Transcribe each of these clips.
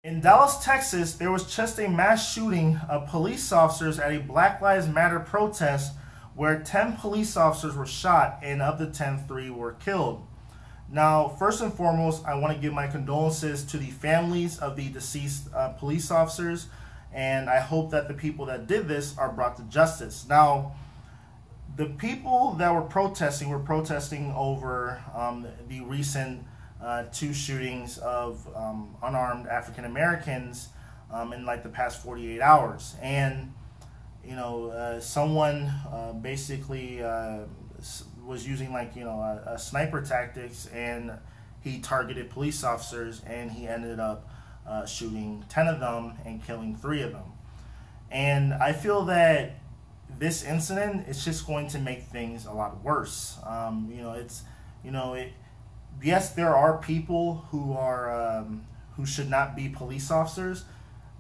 In Dallas, Texas, there was just a mass shooting of police officers at a Black Lives Matter protest where 10 police officers were shot, and of the 10, 3 were killed. Now, first and foremost, I want to give my condolences to the families of the deceased police officers, and I hope that the people that did this are brought to justice. Now, the people that were protesting over the recent 2 shootings of unarmed African Americans in like the past 48 hours. And, you know, someone basically was using like, you know, a sniper tactics, and he targeted police officers, and he ended up shooting 10 of them and killing 3 of them. And I feel that this incident is just going to make things a lot worse. Yes, there are people who are who should not be police officers,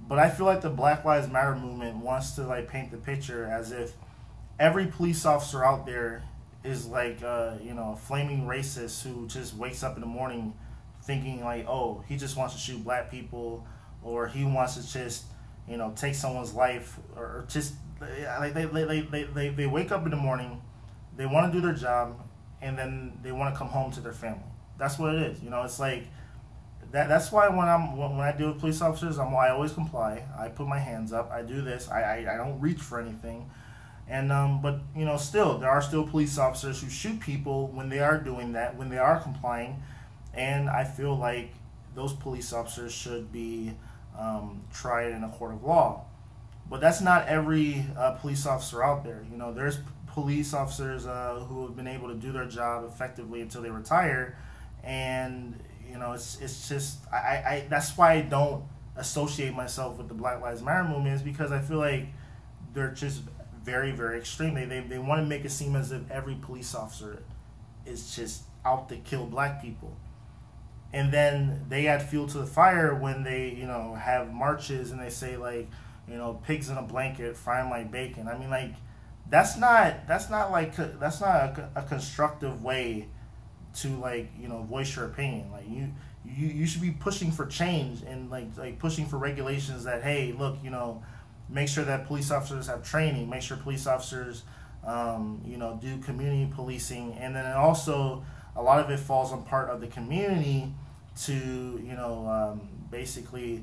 but I feel like the Black Lives Matter movement wants to like paint the picture as if every police officer out there is like a flaming racist who just wakes up in the morning thinking like, oh, he just wants to shoot black people, or he wants to just take someone's life, or just like they wake up in the morning, they want to do their job, and then they want to come home to their family. That's what it is. It's like that. That's why when I deal with police officers, I always comply. I put my hands up. I do this. I don't reach for anything. And but still there are still police officers who shoot people when they are doing that, when they are complying, and I feel like those police officers should be tried in a court of law. But that's not every police officer out there. There's police officers who have been able to do their job effectively until they retire, and it's just I that's why I don't associate myself with the Black Lives Matter movement, is because I feel like they're just very, very extreme. They want to make it seem as if every police officer is just out to kill black people, and then they add fuel to the fire when they have marches and they say like pigs in a blanket frying like bacon. I mean, like that's not a constructive way to voice your opinion. Like you should be pushing for change and like pushing for regulations that, hey, look, make sure that police officers have training, make sure police officers do community policing, and then also a lot of it falls on part of the community to basically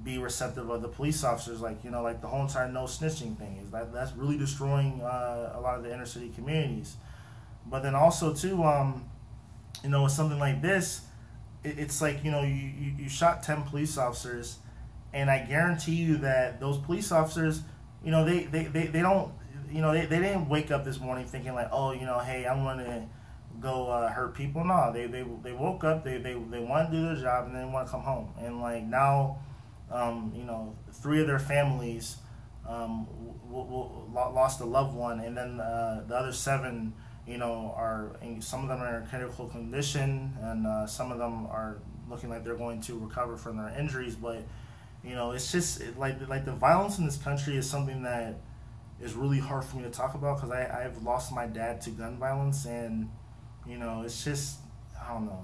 be receptive of the police officers, like the whole entire no snitching thing is that's really destroying a lot of the inner city communities. But then also too, with something like this, it's like you shot 10 police officers, and I guarantee you that those police officers, they don't, they didn't wake up this morning thinking like, oh, hey, I'm gonna go hurt people. No, they woke up, they want to do their job, and they want to come home. And like now, 3 of their families lost a loved one, and then the other 7, some of them are in critical condition, and some of them are looking like they're going to recover from their injuries. But it's just like the violence in this country is something that is really hard for me to talk about, because I've lost my dad to gun violence, and it's just, I don't know.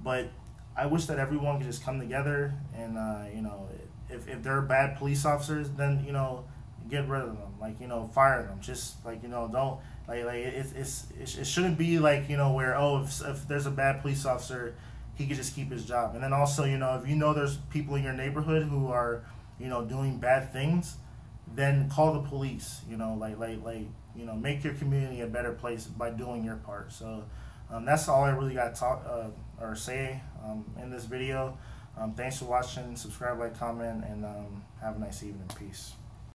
But I wish that everyone could just come together, and if they're bad police officers, then get rid of them, fire them. Just don't it shouldn't be like where, oh, if there's a bad police officer, he could just keep his job. And then also if there's people in your neighborhood who are doing bad things, then call the police. Make your community a better place by doing your part. So that's all I really got to talk or say in this video. Thanks for watching. Subscribe, like, comment, and have a nice evening. Peace.